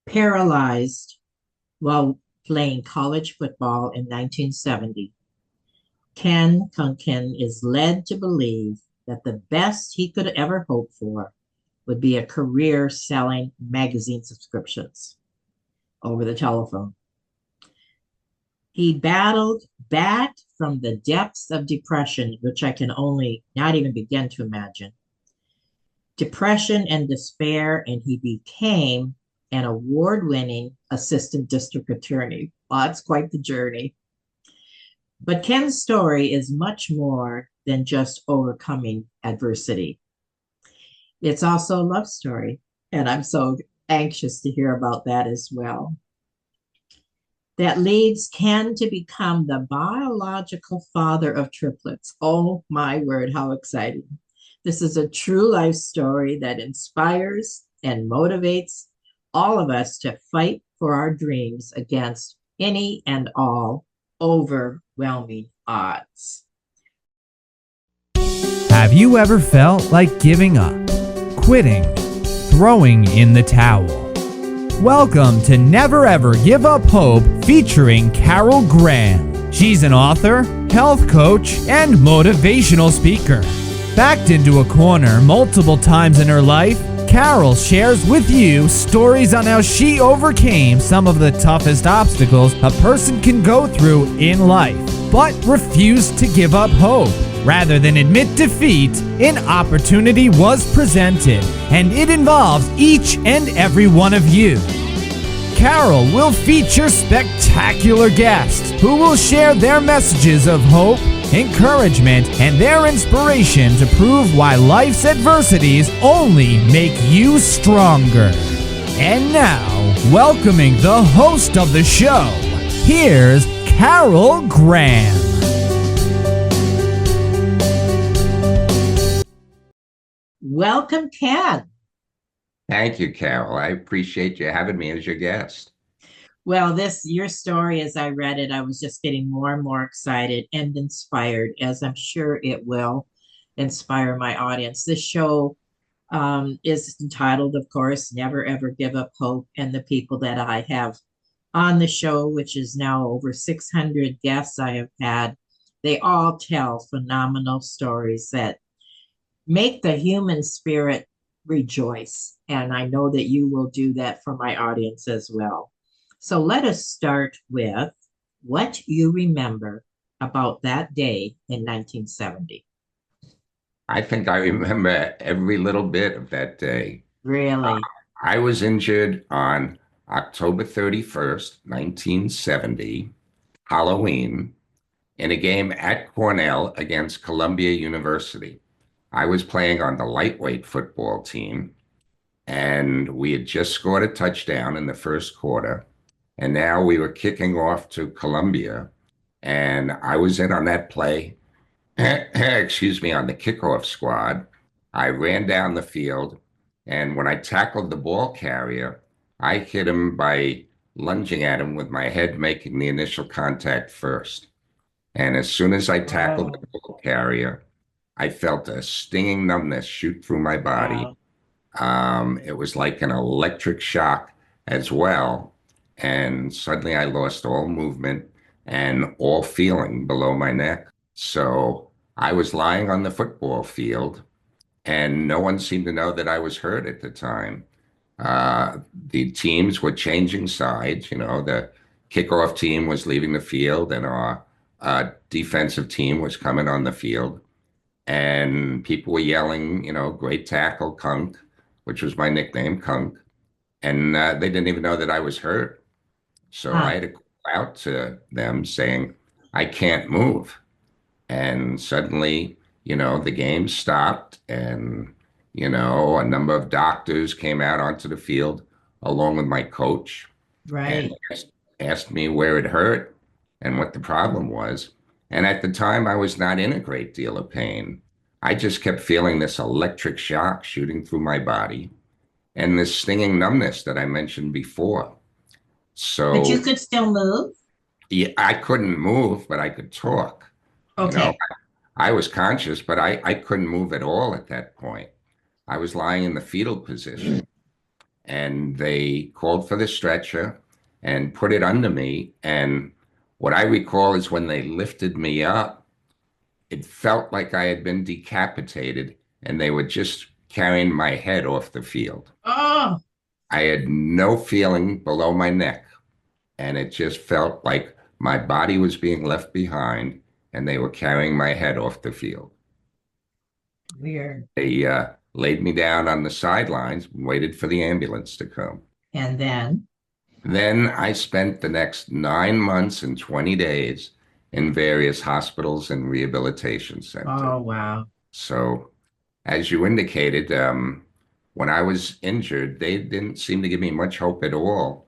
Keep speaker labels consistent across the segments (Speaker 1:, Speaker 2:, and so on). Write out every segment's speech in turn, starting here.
Speaker 1: Paralyzed while playing college football in 1970, Ken Kunken is led to believe that the best he could ever hope for would be a career selling magazine subscriptions over the telephone. He battled back from the depths of depression, which I can only not even begin to imagine. Depression and despair, and he became an award winning assistant district attorney. Well, that's quite the journey. But Ken's story is much more than just overcoming adversity. It's also a love story, and I'm so anxious to hear about that as well. That leads Ken to become the biological father of triplets. Oh my word, how exciting. This is a true life story that inspires and motivates all of us to fight for our dreams against any and all overwhelming odds.
Speaker 2: Have you ever felt like giving up, quitting, throwing in the towel? Welcome to Never Ever Give Up Hope featuring Carol Graham. She's an author, health coach, and motivational speaker. Backed into a corner multiple times in her life, Carol shares with you stories on how she overcame some of the toughest obstacles a person can go through in life, but refused to give up hope. Rather than admit defeat, an opportunity was presented, and it involves each and every one of you. Carol will feature spectacular guests who will share their messages of hope, encouragement, and their inspiration to prove why life's adversities only make you stronger. And now, welcoming the host of the show, here's Carol Graham.
Speaker 1: Welcome, Ken.
Speaker 3: Thank you, Carol. I appreciate you having me as your guest.
Speaker 1: Well, your story, as I read it, I was just getting more and more excited and inspired, as I'm sure it will inspire my audience. This show is entitled, of course, Never Ever Give Up Hope. And the people that I have on the show, which is now over 600 guests I have had, they all tell phenomenal stories that make the human spirit rejoice. And I know that you will do that for my audience as well. So let us start with what you remember about that day in 1970.
Speaker 3: I think I remember every little bit of that day.
Speaker 1: Really?
Speaker 3: I was injured on October 31st, 1970, Halloween, in a game at Cornell against Columbia University. I was playing on the lightweight football team, and we had just scored a touchdown in the first quarter. And now we were kicking off to Columbia, and I was in on that play, excuse me, on the kickoff squad. I ran down the field, and when I tackled the ball carrier, I hit him by lunging at him with my head making the initial contact first. And as soon as I tackled the ball carrier, I felt a stinging numbness shoot through my body.
Speaker 1: Wow.
Speaker 3: It was like an electric shock as well. And suddenly I lost all movement and all feeling below my neck. So I was lying on the football field, and no one seemed to know that I was hurt at the time. The teams were changing sides. The kickoff team was leaving the field, and our defensive team was coming on the field. And people were yelling, great tackle, Kunk, which was my nickname, Kunk. And they didn't even know that I was hurt. So I had to call out to them saying, I can't move. And suddenly, the game stopped, and, a number of doctors came out onto the field along with my coach.
Speaker 1: Right.
Speaker 3: And asked me where it hurt and what the problem was. And at the time, I was not in a great deal of pain. I just kept feeling this electric shock shooting through my body and this stinging numbness that I mentioned before.
Speaker 1: But you
Speaker 3: So
Speaker 1: could still move?
Speaker 3: yeah, I couldn't move, but I could talk.
Speaker 1: Okay.
Speaker 3: I was conscious, but I couldn't move at all at that point. I was lying in the fetal position. and they called for the stretcher and put it under me. And what I recall is when they lifted me up, it felt like I had been decapitated and they were just carrying my head off the field.
Speaker 1: Oh,
Speaker 3: I had no feeling below my neck, and it just felt like my body was being left behind and they were carrying my head off the field.
Speaker 1: weird.
Speaker 3: They laid me down on the sidelines and waited for the ambulance to come.
Speaker 1: And then,
Speaker 3: Then I spent the next 9 months and 20 days in various hospitals and rehabilitation centers.
Speaker 1: oh, wow.
Speaker 3: So, as you indicated, when I was injured, they didn't seem to give me much hope at all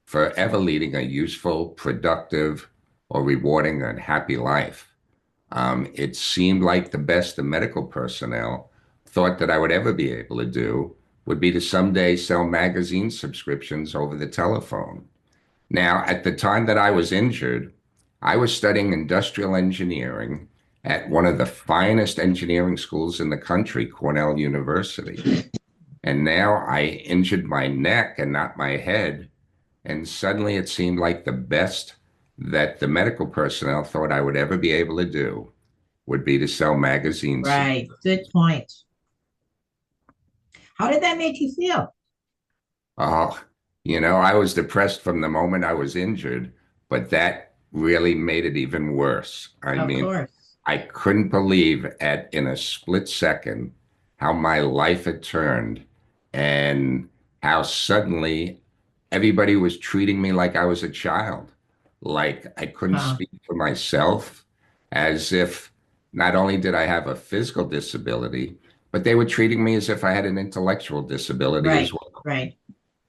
Speaker 3: for ever leading a useful, productive, or rewarding and happy life. It seemed like the best the medical personnel thought that I would ever be able to do would be to someday sell magazine subscriptions over the telephone. Now, at the time that I was injured, I was studying industrial engineering at one of the finest engineering schools in the country, Cornell University. And now I injured my neck and not my head. And suddenly it seemed like the best that the medical personnel thought I would ever be able to do would be to sell magazines.
Speaker 1: Right. Good point. How did that make you feel?
Speaker 3: Oh, I was depressed from the moment I was injured, but that really made it even worse. I
Speaker 1: Of
Speaker 3: mean,
Speaker 1: course.
Speaker 3: I couldn't believe in a split second how my life had turned and how suddenly everybody was treating me like I was a child, like I couldn't
Speaker 1: Huh.
Speaker 3: speak for myself, as if not only did I have a physical disability, but they were treating me as if I had an intellectual disability as
Speaker 1: Right.
Speaker 3: well.
Speaker 1: Right.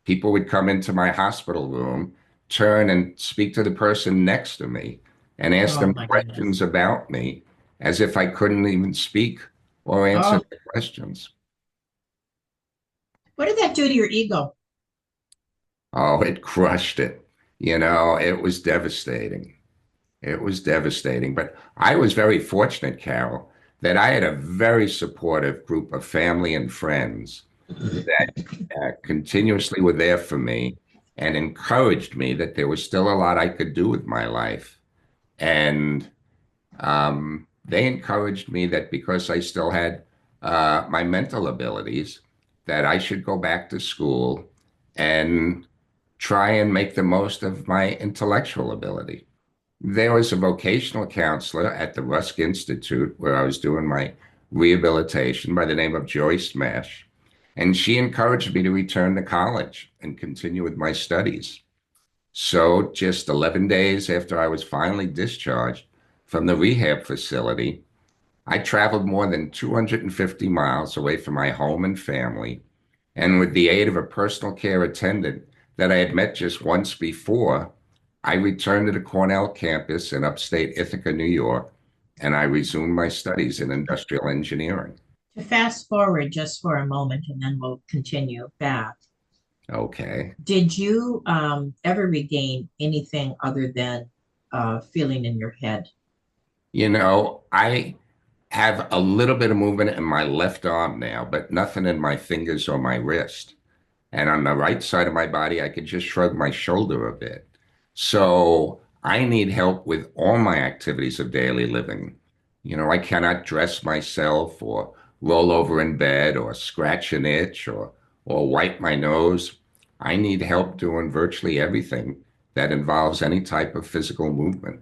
Speaker 3: People would come into my hospital room, turn and speak to the person next to me, and ask
Speaker 1: Oh,
Speaker 3: them
Speaker 1: my
Speaker 3: questions
Speaker 1: goodness.
Speaker 3: about me as if I couldn't even speak or answer
Speaker 1: Oh,
Speaker 3: their questions.
Speaker 1: what did that do to your ego?
Speaker 3: Oh, it crushed it. It was devastating. It was devastating. But I was very fortunate, Carol, that I had a very supportive group of family and friends that continuously were there for me and encouraged me that there was still a lot I could do with my life. And they encouraged me that because I still had my mental abilities, that I should go back to school and try and make the most of my intellectual ability. There was a vocational counselor at the Rusk Institute where I was doing my rehabilitation by the name of Joyce Mesh, and she encouraged me to return to college and continue with my studies. So, just 11 days after I was finally discharged from the rehab facility, I traveled more than 250 miles away from my home and family. And with the aid of a personal care attendant that I had met just once before, I returned to the Cornell campus in upstate Ithaca, New York, and I resumed my studies in industrial engineering.
Speaker 1: To fast forward just for a moment and then we'll continue back.
Speaker 3: Okay.
Speaker 1: Did you ever regain anything other than feeling in your head?
Speaker 3: I have a little bit of movement in my left arm now, but nothing in my fingers or my wrist. And on the right side of my body, I could just shrug my shoulder a bit. So I need help with all my activities of daily living. I cannot dress myself or roll over in bed or scratch an itch or wipe my nose. I need help doing virtually everything that involves any type of physical movement.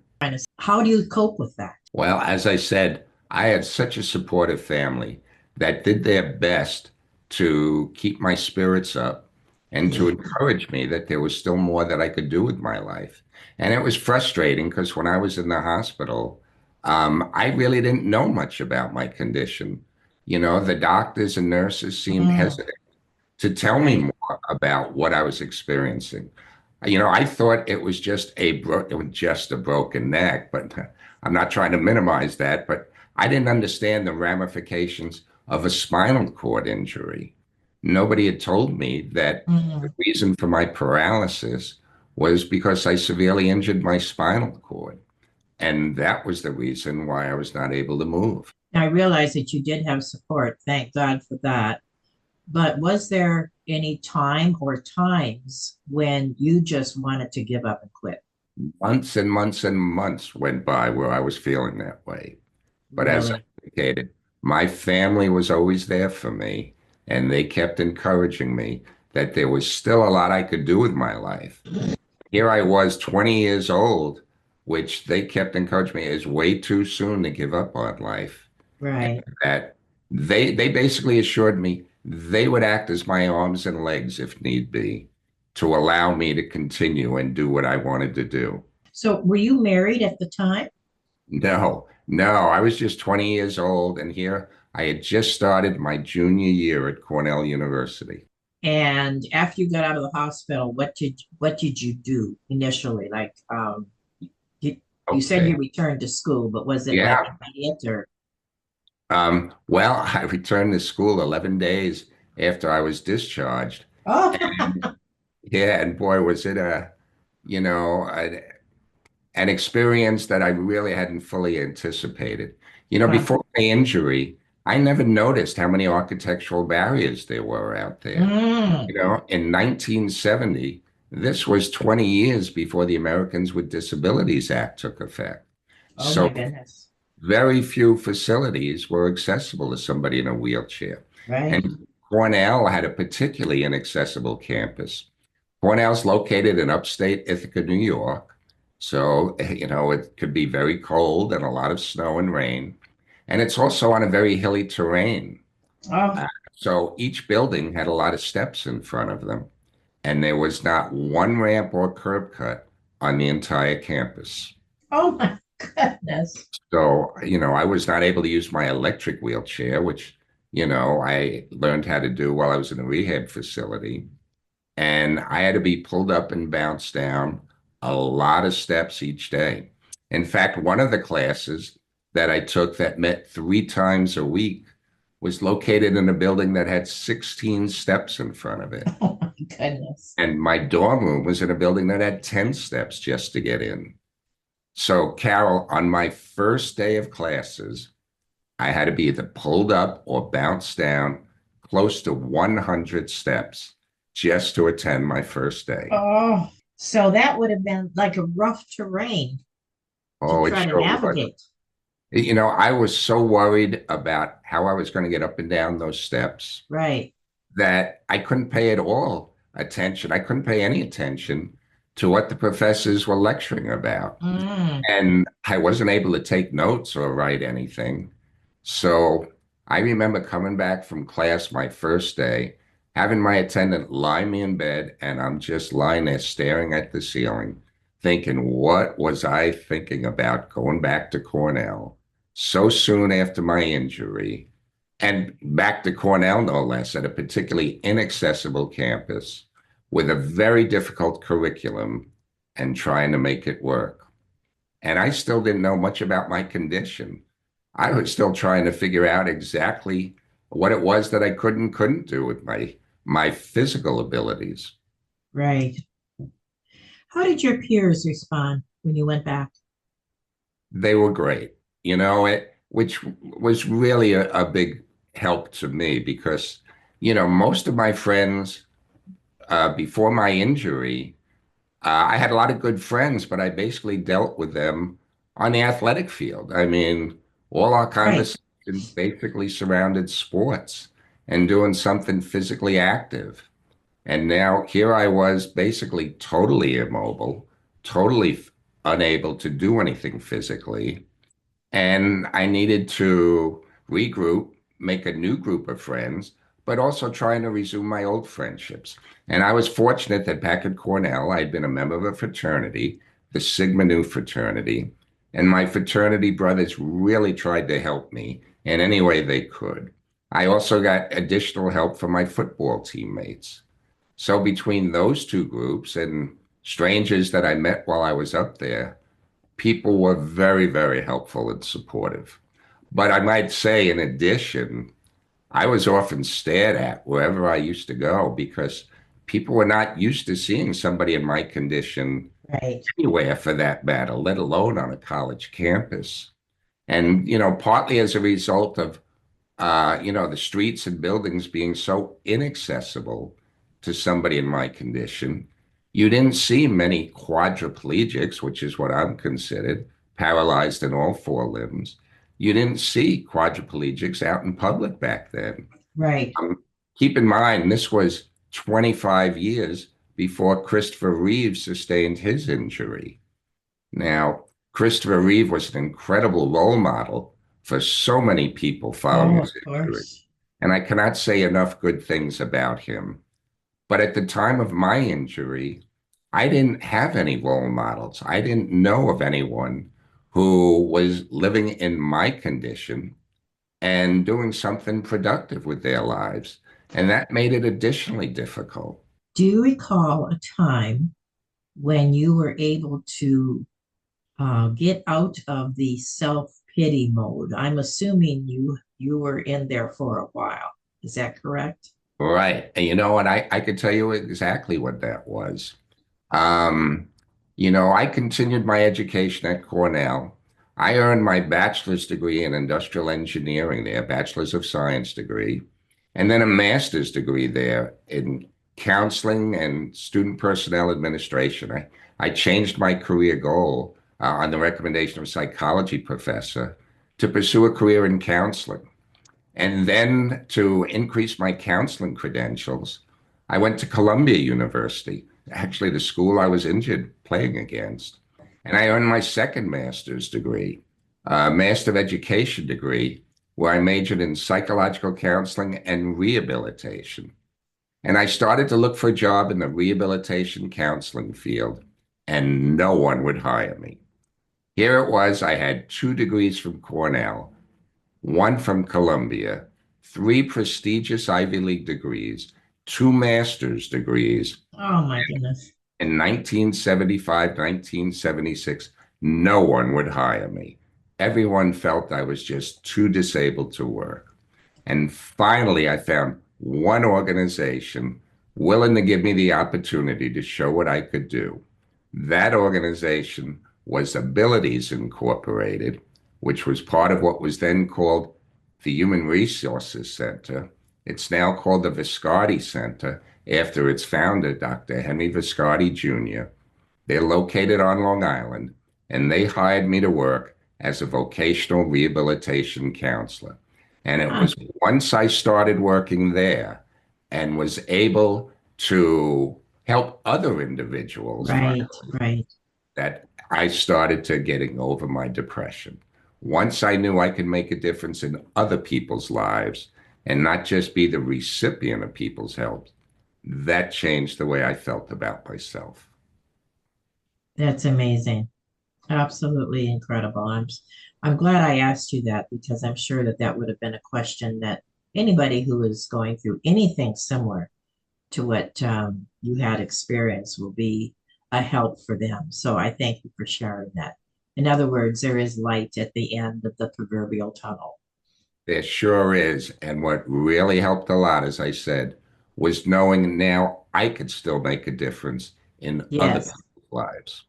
Speaker 1: How do you cope with that?
Speaker 3: Well, as I said, I had such a supportive family that did their best to keep my spirits up and to encourage me that there was still more that I could do with my life. And it was frustrating because when I was in the hospital, I really didn't know much about my condition. The doctors and nurses seemed
Speaker 1: Mm,
Speaker 3: hesitant to tell me
Speaker 1: right.
Speaker 3: more about what I was experiencing. I thought it was just a broken neck, but I'm not trying to minimize that, but I didn't understand the ramifications of a spinal cord injury. Nobody had told me that the
Speaker 1: Mm.
Speaker 3: reason for my paralysis was because I severely injured my spinal cord. And that was the reason why I was not able to move.
Speaker 1: I realize that you did have support. Thank God for that. But was there any time or times when you just wanted to give up and quit?
Speaker 3: Months and months and months went by where I was feeling that way. But as I
Speaker 1: Really?
Speaker 3: indicated, my family was always there for me, and they kept encouraging me that there was still a lot I could do with my life. Here I was 20 years old, which they kept encouraging me is way too soon to give up on life. And
Speaker 1: Right.
Speaker 3: that they basically assured me they would act as my arms and legs if need be to allow me to continue and do what I wanted to do.
Speaker 1: So were you married at the time?
Speaker 3: No, no, I was just 20 years old, and here I had just started my junior year at Cornell University.
Speaker 1: And after you got out of the hospital, what did you do initially? Like, you said
Speaker 3: Okay.
Speaker 1: you returned to school, but was it like
Speaker 3: Yeah.
Speaker 1: immediate or?
Speaker 3: Well, I returned to school 11 days after I was discharged.
Speaker 1: Oh,
Speaker 3: Yeah, and boy, was it you know, a, an experience that I really hadn't fully anticipated.
Speaker 1: huh.
Speaker 3: Before my injury, I never noticed how many architectural barriers there were out there.
Speaker 1: Mm.
Speaker 3: In 1970, this was 20 years before the Americans with Disabilities Act took effect.
Speaker 1: Oh my
Speaker 3: So
Speaker 1: goodness.
Speaker 3: very few facilities were accessible to somebody in a wheelchair.
Speaker 1: Right.
Speaker 3: And Cornell had a particularly inaccessible campus. Cornell's located in upstate Ithaca, New York. So, it could be very cold and a lot of snow and rain. And it's also on a very hilly terrain.
Speaker 1: Oh,
Speaker 3: Uh, so each building had a lot of steps in front of them. And there was not one ramp or curb cut on the entire campus.
Speaker 1: oh my goodness.
Speaker 3: So, I was not able to use my electric wheelchair, which, I learned how to do while I was in a rehab facility. And I had to be pulled up and bounced down a lot of steps each day. In fact, one of the classes that I took that met 3 times a week was located in a building that had 16 steps in front of it.
Speaker 1: Oh my goodness.
Speaker 3: And my dorm room was in a building that had 10 steps just to get in. So, Carol, on my first day of classes, I had to be either pulled up or bounced down close to 100 steps just to attend my first day.
Speaker 1: Oh, so that would have been like a rough terrain to
Speaker 3: Oh, it
Speaker 1: try to
Speaker 3: sure was.
Speaker 1: navigate.
Speaker 3: I was so worried about how I was going to get up and down those steps
Speaker 1: Right.
Speaker 3: that I couldn't pay at all attention. I couldn't pay any attention to what the professors were lecturing about.
Speaker 1: Mm.
Speaker 3: And I wasn't able to take notes or write anything. So I remember coming back from class my first day, having my attendant lie me in bed, and I'm just lying there staring at the ceiling, thinking, what was I thinking about going back to Cornell so soon after my injury? And back to Cornell, no less, at a particularly inaccessible campus with a very difficult curriculum and trying to make it work. And I still didn't know much about my condition. I was still trying to figure out exactly what it was that I couldn't do with my physical abilities.
Speaker 1: Right. How did your peers respond when you went back?
Speaker 3: They were great, which was really a big help to me because, most of my friends before my injury, I had a lot of good friends, but I basically dealt with them on the athletic field. I mean, all our
Speaker 1: Right.
Speaker 3: conversations basically surrounded sports and doing something physically active. And now here I was basically totally immobile, totally unable to do anything physically. And I needed to regroup, make a new group of friends, but also trying to resume my old friendships. And I was fortunate that back at Cornell, I'd been a member of a fraternity, the Sigma Nu fraternity, and my fraternity brothers really tried to help me in any way they could. I also got additional help from my football teammates. So between those two groups and strangers that I met while I was up there, people were very, very helpful and supportive. But I might say, in addition, I was often stared at wherever I used to go because people were not used to seeing somebody in my condition
Speaker 1: Right.
Speaker 3: anywhere for that matter, let alone on a college campus. And, partly as a result of the streets and buildings being so inaccessible to somebody in my condition. You didn't see many quadriplegics, which is what I'm considered, paralyzed in all four limbs. You didn't see quadriplegics out in public back then.
Speaker 1: Right.
Speaker 3: Um, Keep in mind, this was 25 years before Christopher Reeve sustained his injury. Now, Christopher Reeve was an incredible role model for so many people following
Speaker 1: Oh,
Speaker 3: his
Speaker 1: of
Speaker 3: injury.
Speaker 1: course.
Speaker 3: And I cannot say enough good things about him. But at the time of my injury, I didn't have any role models. I didn't know of anyone who was living in my condition and doing something productive with their lives. And that made it additionally difficult.
Speaker 1: Do you recall a time when you were able to get out of the self-pity mode? I'm assuming you were in there for a while. Is that correct?
Speaker 3: Right. And you know what? I could tell you exactly what that was. Um, I continued my education at Cornell. I earned my bachelor's degree in industrial engineering there, bachelor's of science degree, and then a master's degree there in counseling and student personnel administration. I changed my career goal on the recommendation of a psychology professor to pursue a career in counseling. And then to increase my counseling credentials, I went to Columbia University, actually the school I was injured playing against. And I earned my second master's degree, Master of Education degree, where I majored in psychological counseling and rehabilitation. And I started to look for a job in the rehabilitation counseling field, and no one would hire me. Here it was, I had 2 degrees from Cornell, one from Columbia, 3 prestigious Ivy League degrees, 2 master's degrees.
Speaker 1: Oh my goodness.
Speaker 3: In 1975, 1976, no one would hire me. Everyone felt I was just too disabled to work. And finally, I found one organization willing to give me the opportunity to show what I could do. That organization was Abilities Incorporated, which was part of what was then called the Human Resources Center. It's now called the Viscardi Center after its founder, Dr. Henry Viscardi Jr. They're located on Long Island, and they hired me to work as a vocational rehabilitation counselor. And it
Speaker 1: Huh.
Speaker 3: was once I started working there and was able to help other individuals
Speaker 1: Right, right.
Speaker 3: that I started to getting over my depression. Once I knew I could make a difference in other people's lives and not just be the recipient of people's help, that changed the way I felt about myself.
Speaker 1: That's amazing. Absolutely incredible. I'm glad I asked you that because I'm sure that that would have been a question that anybody who is going through anything similar to what you had experienced will be a help for them. So I thank you for sharing that. In other words, there is light at the end of the proverbial tunnel.
Speaker 3: There sure is. And what really helped a lot, as I said, was knowing now I could still make a difference in other
Speaker 1: Yes.
Speaker 3: people's lives.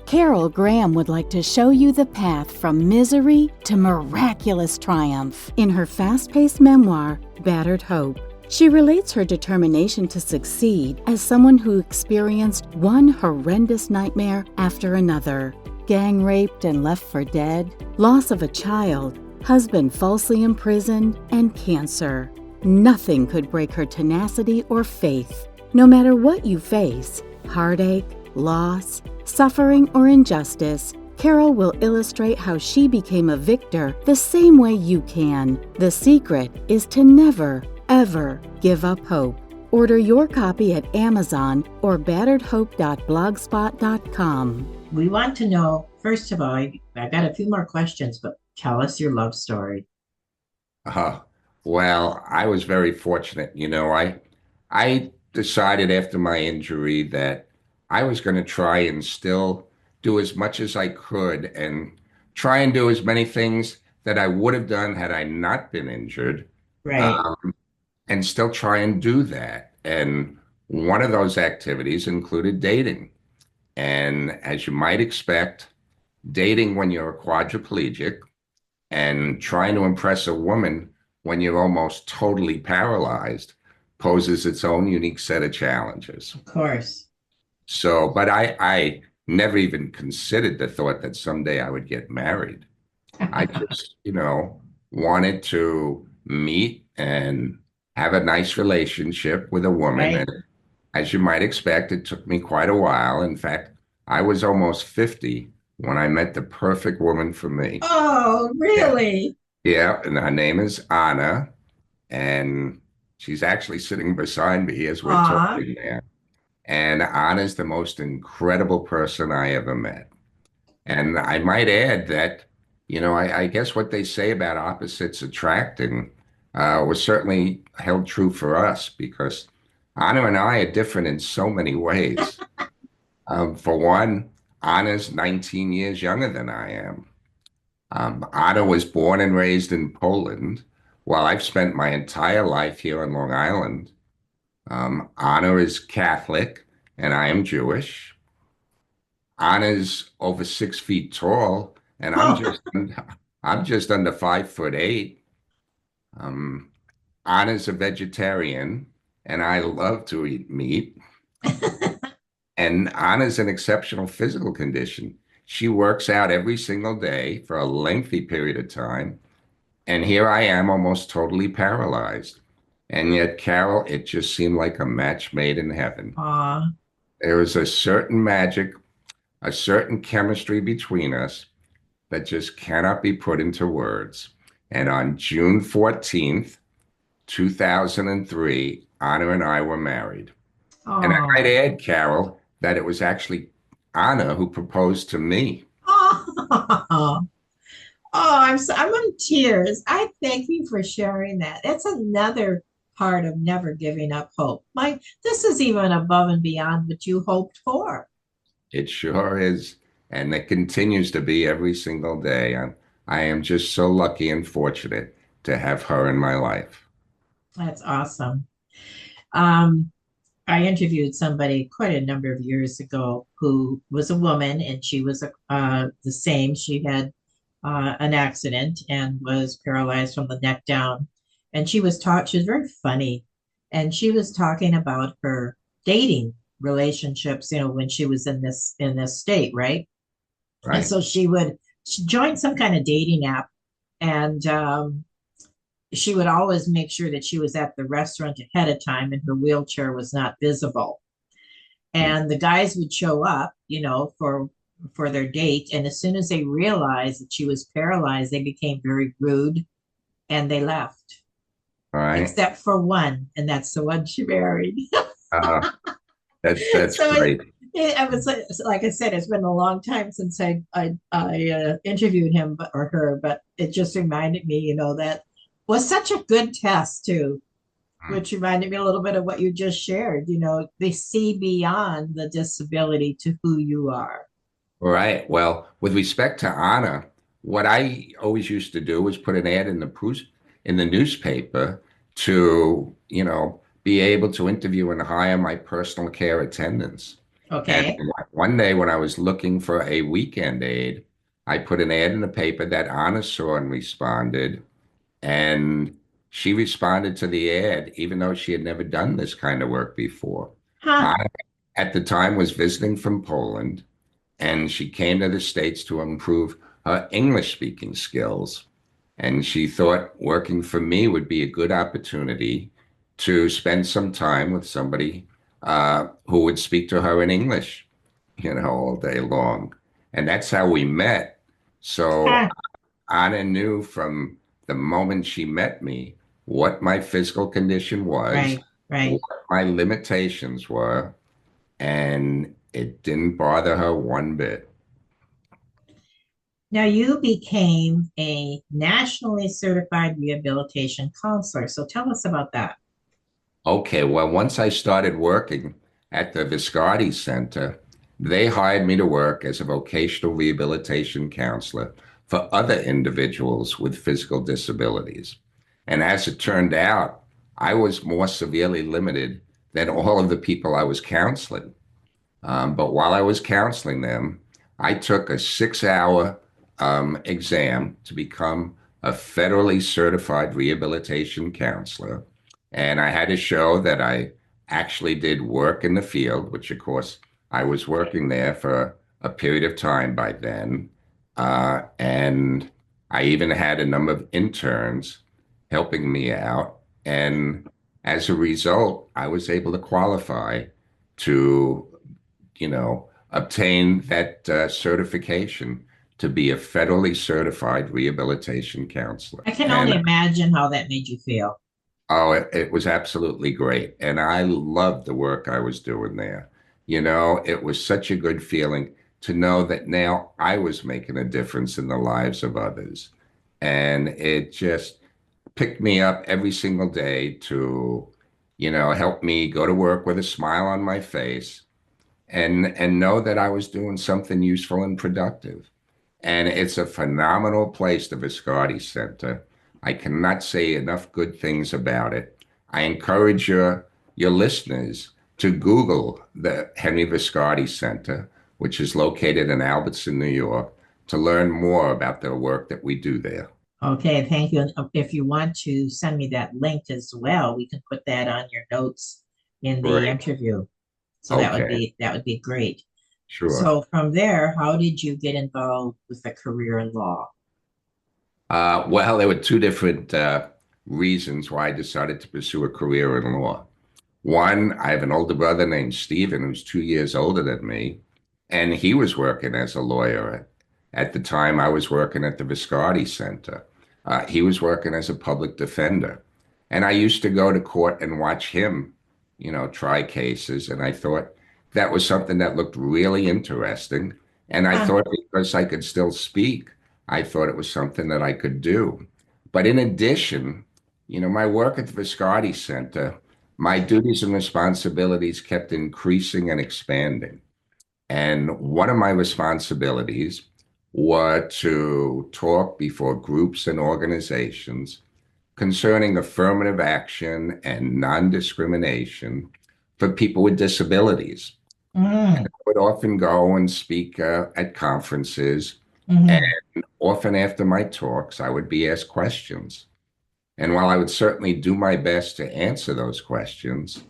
Speaker 4: Carol Graham would like to show you the path from misery to miraculous triumph in her fast-paced memoir, Battered Hope. She relates her determination to succeed as someone who experienced one horrendous nightmare after another. Gang raped and left for dead, loss of a child, husband falsely imprisoned, and cancer. Nothing could break her tenacity or faith. No matter what you face, heartache, loss, suffering, or injustice, Carol will illustrate how she became a victor the same way you can. The secret is to never, ever give up hope. Order your copy at Amazon or batteredhope.blogspot.com.
Speaker 1: We want to know, first of all, I got a few more questions, but tell us your love story.
Speaker 3: Uh, well, I was very fortunate. I decided after my injury that I was going to try and still do as much as I could and try and do as many things that I would have done had I not been injured,
Speaker 1: Right.
Speaker 3: um, and still try and do that. And one of those activities included dating. And as you might expect, dating when you're a quadriplegic and trying to impress a woman when you're almost totally paralyzed poses its own unique set of challenges.
Speaker 1: Of course.
Speaker 3: So, but I never even considered the thought that someday I would get married. I just, wanted to meet and have a nice relationship with a woman.
Speaker 1: Right.
Speaker 3: And as you might expect, it took me quite a while. In fact, I was almost 50 when I met the perfect woman for me.
Speaker 1: Oh,
Speaker 3: Yeah.
Speaker 1: really?
Speaker 3: Yeah. And her name is Anna. And she's actually sitting beside me as we're
Speaker 1: Aw.
Speaker 3: talking now. And Anna's the most incredible person I ever met. And I might add that, I guess what they say about opposites attracting was certainly held true for us because Anna and I are different in so many ways. For one, Anna's 19 years younger than I am. Anna was born and raised in Poland, while I've spent my entire life here on Long Island. Anna is Catholic, and I am Jewish. Anna's over 6 feet tall, and
Speaker 1: Oh.
Speaker 3: I'm just under 5'8". Um, Anna's a vegetarian, and I love to eat meat. And Anna's in exceptional physical condition. She works out every single day for a lengthy period of time. And here I am, almost totally paralyzed. And yet, Carol, it just seemed like a match made in heaven.
Speaker 1: Aw.
Speaker 3: There was a certain magic, a certain chemistry between us that just cannot be put into words. And on June 14th, 2003, Anna and I were married. And I might
Speaker 1: Oh.
Speaker 3: add, Carol, that it was actually Anna who proposed to me.
Speaker 1: Oh. Oh, I'm in tears. I thank you for sharing that. That's another part of never giving up hope. This is even above and beyond what you hoped for.
Speaker 3: It sure is. And it continues to be every single day. I am just so lucky and fortunate to have her in my life.
Speaker 1: That's awesome. Um, I interviewed somebody quite a number of years ago who was a woman, and she was the same. She had an accident and was paralyzed from the neck down. And she was very funny. And she was talking about her dating relationships, when she was in this state, right? And
Speaker 3: Right.
Speaker 1: so she joined some kind of dating app, and she would always make sure that she was at the restaurant ahead of time and her wheelchair was not visible. And the guys would show up, for their date. And as soon as they realized that she was paralyzed, they became very rude and they left,
Speaker 3: Right.
Speaker 1: except for one, and that's the one she married.
Speaker 3: Uh, that's
Speaker 1: So
Speaker 3: great.
Speaker 1: I was like I said, it's been a long time since I interviewed him or her, but it just reminded me, that was such a good test too, which reminded me a little bit of what you just shared. They see beyond the disability to who you are.
Speaker 3: Right. Well, with respect to Anna, what I always used to do was put an ad in the newspaper to, be able to interview and hire my personal care attendants. And
Speaker 1: Okay.
Speaker 3: one day when I was looking for a weekend aide, I put an ad in the paper that Anna saw and responded. And she responded to the ad, even though she had never done this kind of work before.
Speaker 1: Huh.
Speaker 3: Anna, at the time, was visiting from Poland, and she came to the States to improve her English speaking skills. And she thought working for me would be a good opportunity to spend some time with somebody who would speak to her in English, all day long. And that's how we met. So
Speaker 1: Huh.
Speaker 3: Anna knew from the moment she met me what my physical condition was,
Speaker 1: Right. Right.
Speaker 3: what my limitations were, and it didn't bother her one bit.
Speaker 1: Now you became a nationally certified rehabilitation counselor. So tell us about that.
Speaker 3: Okay, well, once I started working at the Viscardi Center, they hired me to work as a vocational rehabilitation counselor for other individuals with physical disabilities. And as it turned out, I was more severely limited than all of the people I was counseling. But while I was counseling them, I took a 6-hour exam to become a federally certified rehabilitation counselor. And I had to show that I actually did work in the field, which of course I was working there for a period of time by then. And I even had a number of interns helping me out. And as a result, I was able to qualify to, obtain that certification to be a federally certified rehabilitation counselor.
Speaker 1: I can only
Speaker 3: And
Speaker 1: imagine how that made you feel.
Speaker 3: oh, it was absolutely great. And I loved the work I was doing there. It was such a good feeling to know that now I was making a difference in the lives of others. And it just picked me up every single day to, help me go to work with a smile on my face and know that I was doing something useful and productive. And it's a phenomenal place, the Viscardi Center. I cannot say enough good things about it. I encourage your listeners to Google the Henry Viscardi Center, which is located in Albertson, New York, to learn more about the work that we do there.
Speaker 1: Okay, thank you. And if you want to send me that link as well, we can put that on your notes in the
Speaker 3: Great.
Speaker 1: interview. So
Speaker 3: Okay,
Speaker 1: that would be great.
Speaker 3: sure.
Speaker 1: So from there, how did you get involved with a career in law?
Speaker 3: Well, there were two different reasons why I decided to pursue a career in law. One, I have an older brother named Stephen who's 2 years older than me, and he was working as a lawyer. At the time, I was working at the Viscardi Center. He was working as a public defender. And I used to go to court and watch him, try cases. And I thought that was something that looked really interesting. And I
Speaker 1: Huh.
Speaker 3: thought because I could still speak, I thought it was something that I could do. But in addition, my work at the Viscardi Center, my duties and responsibilities kept increasing and expanding. And one of my responsibilities were to talk before groups and organizations concerning affirmative action and non-discrimination for people with disabilities.
Speaker 1: Mm,
Speaker 3: I would often go and speak at conferences, and
Speaker 1: hmm.
Speaker 3: often after my talks, I would be asked questions. And while I would certainly do my best to answer those questions,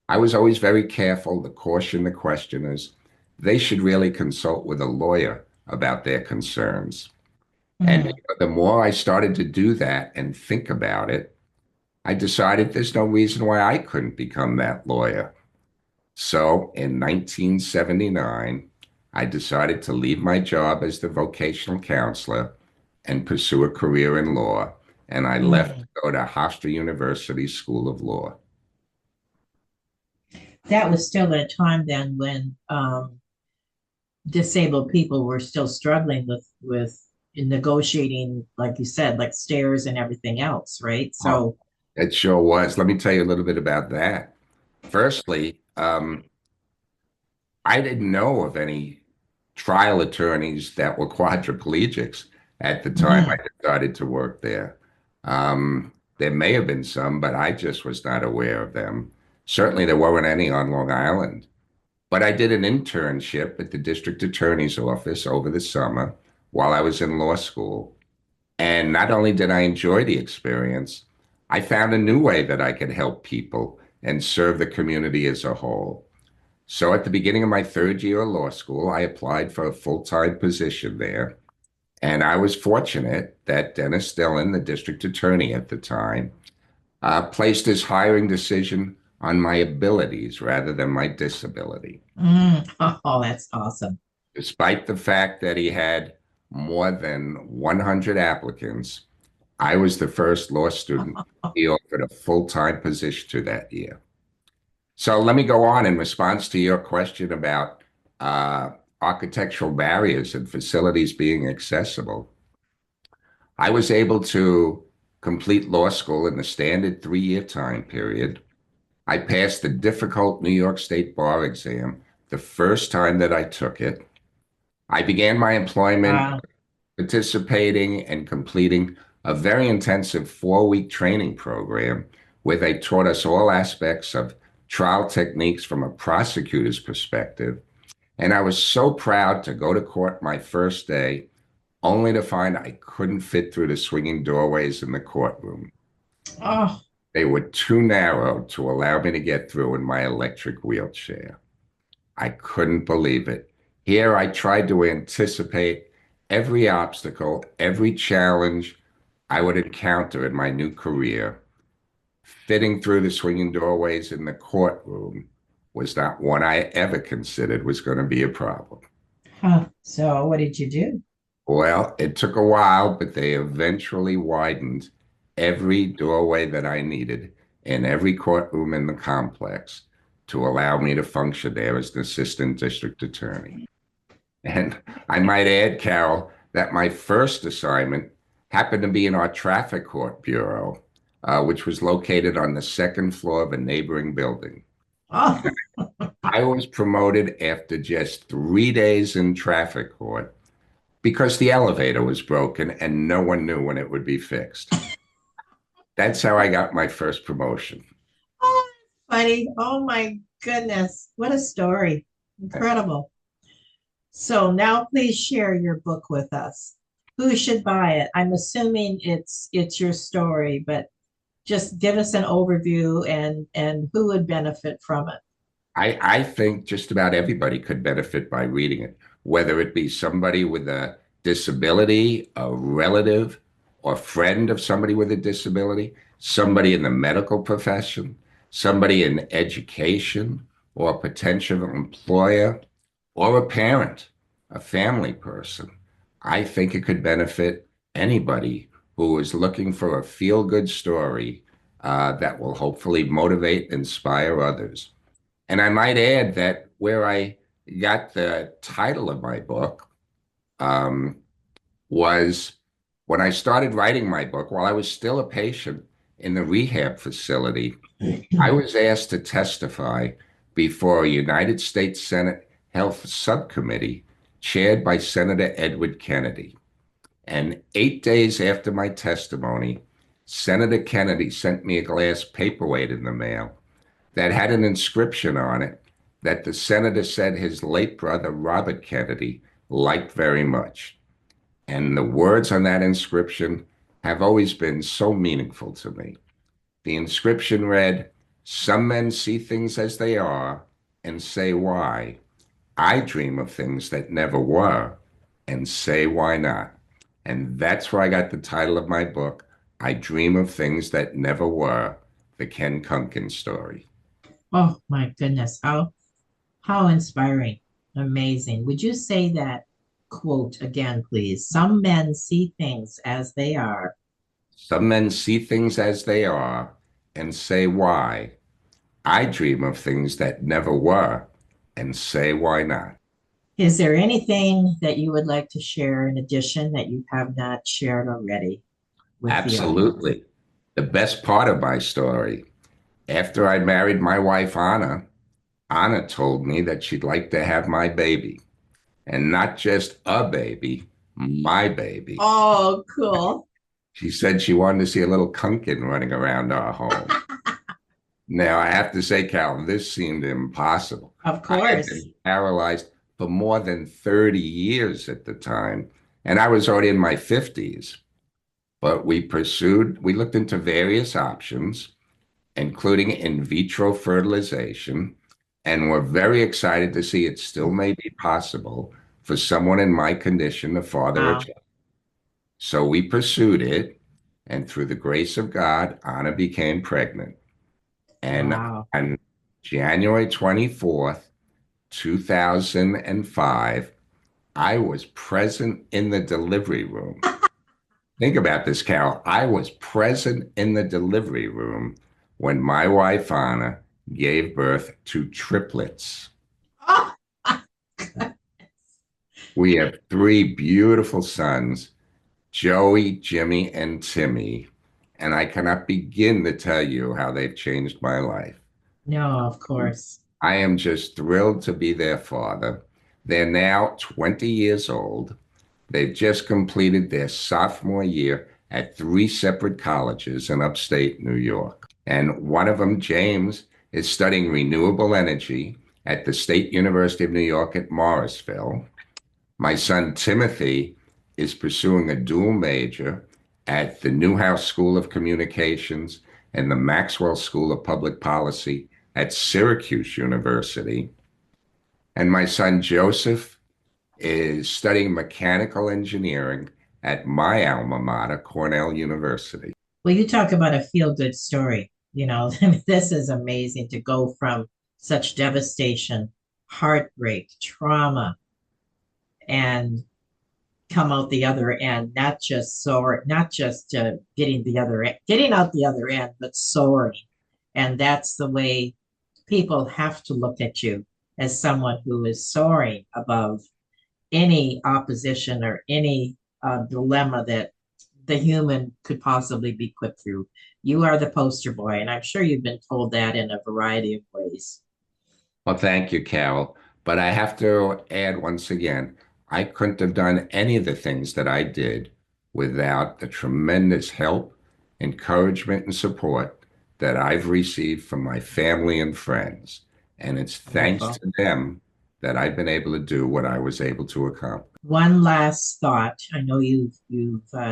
Speaker 3: I was always very careful to caution the questioners they should really consult with a lawyer about their concerns. And
Speaker 1: Hmm.
Speaker 3: the more I started to do that and think about it, I decided there's no reason why I couldn't become that lawyer. So in 1979, I decided to leave my job as the vocational counselor and pursue a career in law. And I left
Speaker 1: Hmm.
Speaker 3: to go to Hofstra University School of Law.
Speaker 1: That was still at a time then when disabled people were still struggling with negotiating, like you said, like stairs and everything else, right?
Speaker 3: Oh,
Speaker 1: So,
Speaker 3: it sure was. Let me tell you a little bit about that. Firstly, I didn't know of any trial attorneys that were quadriplegics at the time I
Speaker 1: mm,
Speaker 3: decided to work there. There may have been some, but I just was not aware of them. Certainly, there weren't any on Long Island. But I did an internship at the district attorney's office over the summer while I was in law school. And not only did I enjoy the experience, I found a new way that I could help people and serve the community as a whole. So at the beginning of my third year of law school, I applied for a full-time position there. And I was fortunate that Dennis Dillon, the district attorney at the time, placed his hiring decision on my abilities rather than my disability.
Speaker 1: oh, that's awesome.
Speaker 3: Despite the fact that he had more than 100 applicants, I was the first law student he offered a full-time position to that year. So let me go on in response to your question about uh, architectural barriers and facilities being accessible. I was able to complete law school in the standard 3 year time period. I passed the difficult New York State bar exam the first time that I took it. I began my employment
Speaker 1: Wow.
Speaker 3: participating and completing a very intensive 4 week training program where they taught us all aspects of trial techniques from a prosecutor's perspective. And I was so proud to go to court my first day, only to find I couldn't fit through the swinging doorways in the courtroom.
Speaker 1: Oh,
Speaker 3: They were too narrow to allow me to get through in my electric wheelchair. I couldn't believe it. Here I tried to anticipate every obstacle, every challenge I would encounter in my new career. Fitting through the swinging doorways in the courtroom was not one I ever considered was going to be a problem.
Speaker 1: huh. So what did you do?
Speaker 3: Well, it took a while, but they eventually widened every doorway that I needed in every courtroom in the complex to allow me to function there as an assistant district attorney. And I might add, Carol, that my first assignment happened to be in our traffic court bureau, which was located on the second floor of a neighboring building.
Speaker 1: Oh,
Speaker 3: I was promoted after just 3 days in traffic court because the elevator was broken and no one knew when it would be fixed. That's how I got my first promotion.
Speaker 1: oh, funny. Oh my goodness. What a story. Incredible. So now please share your book with us. Who should buy it? I'm assuming it's your story, but just give us an overview and who would benefit from it.
Speaker 3: I think just about everybody could benefit by reading it, whether it be somebody with a disability, a relative, or friend of somebody with a disability, somebody in the medical profession, somebody in education, or a potential employer, or a parent, a family person. I think it could benefit anybody who is looking for a feel-good story that will hopefully motivate, inspire others. And I might add that where I got the title of my book um, was when I started writing my book, while I was still a patient in the rehab facility, I was asked to testify before a United States Senate Health Subcommittee chaired by Senator Edward Kennedy. And 8 days after my testimony, Senator Kennedy sent me a glass paperweight in the mail that had an inscription on it that the senator said his late brother, Robert Kennedy, liked very much. And the words on that inscription have always been so meaningful to me. The inscription read, "Some men see things as they are and say why. I dream of things that never were and say why not." And that's where I got the title of my book, I Dream of Things That Never Were, the Ken Kunken story.
Speaker 1: Oh my goodness. How inspiring. Amazing. Would you say that quote again, please? Some men see things as they are.
Speaker 3: Some men see things as they are and say why. I dream of things that never were and say why not.
Speaker 1: Is there anything that you would like to share in addition that you have not shared already with the audience?
Speaker 3: Absolutely. The best part of my story, after I married my wife, Anna told me that she'd like to have my baby, and not just a baby, my baby.
Speaker 1: Oh, cool.
Speaker 3: She said she wanted to see a little Kunken running around our home. Now, I have to say, Cal, this seemed impossible.
Speaker 1: Of
Speaker 3: I had
Speaker 1: course.
Speaker 3: been paralyzed for more than 30 years at the time, and I was already in my 50s. But we looked into various options, including in vitro fertilization, and we're very excited to see it still may be possible for someone in my condition to father a
Speaker 1: Wow.
Speaker 3: child. So we pursued it, and through the grace of God, Anna became pregnant. And
Speaker 1: Wow.
Speaker 3: on January 24th, 2005, I was present in the delivery room. Think about this, Carol. I was present in the delivery room when my wife, Anna, gave birth to triplets.
Speaker 1: Oh,
Speaker 3: We have three beautiful sons, Joey, Jimmy, and Timmy, and I cannot begin to tell you how they've changed my life.
Speaker 1: no, of course.
Speaker 3: I am just thrilled to be their father. They're now 20 years old. They've just completed their sophomore year at three separate colleges in upstate New York. And one of them, James, is studying renewable energy at the State University of New York at Morrisville. My son, Timothy, is pursuing a dual major at the Newhouse School of Communications and the Maxwell School of Public Policy at Syracuse University. And my son Joseph is studying mechanical engineering at my alma mater, Cornell University.
Speaker 1: Well, you talk about a feel-good story. This is amazing to go from such devastation, heartbreak, trauma, and come out the other end, not just soar, not just getting out the other end, but soaring. And that's the way people have to look at you, as someone who is soaring above any opposition or any dilemma that the human could possibly be put through. You are the poster boy, and I'm sure you've been told that in a variety of ways.
Speaker 3: Well, thank you, Carol. But I have to add once again, I couldn't have done any of the things that I did without the tremendous help, encouragement, and support that I've received from my family and friends. And it's thanks
Speaker 1: Wonderful.
Speaker 3: to them that I've been able to do what I was able to accomplish.
Speaker 1: One last thought. I know you've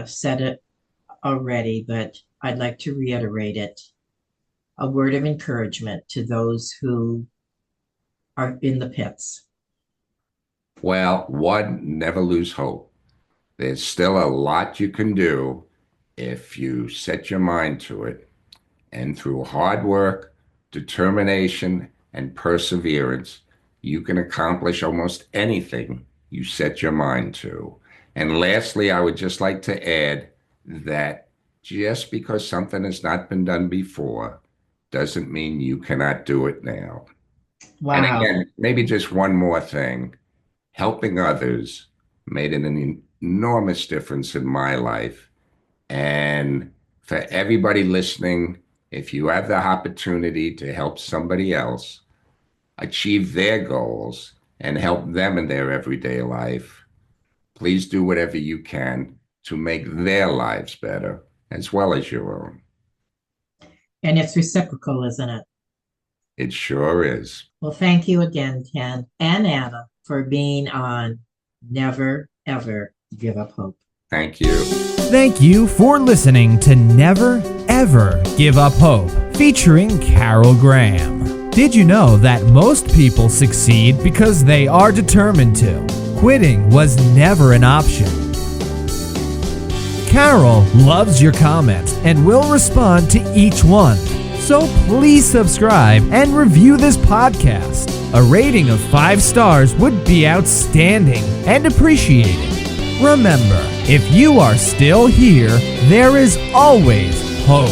Speaker 1: said it already, but I'd like to reiterate it. A word of encouragement to those who are in the pits.
Speaker 3: Well, one, never lose hope. There's still a lot you can do if you set your mind to it. And through hard work, determination, and perseverance, you can accomplish almost anything you set your mind to. And lastly, I would just like to add that just because something has not been done before doesn't mean you cannot do it now.
Speaker 1: Wow.
Speaker 3: And again, maybe just one more thing. Helping others made an enormous difference in my life. And for everybody listening, if you have the opportunity to help somebody else achieve their goals and help them in their everyday life, please do whatever you can to make their lives better as well as your own.
Speaker 1: And it's reciprocal, isn't it?
Speaker 3: It sure is.
Speaker 1: Well, thank you again, Ken and Anna, for being on Never Ever Give Up Hope.
Speaker 3: Thank you.
Speaker 2: Thank you for listening to Never Ever Give Up Hope, featuring Carol Graham. Did you know that most people succeed because they are determined to? Quitting was never an option. Carol loves your comments and will respond to each one. So please subscribe and review this podcast. A rating of 5 stars would be outstanding and appreciated. Remember, if you are still here, there is always hope.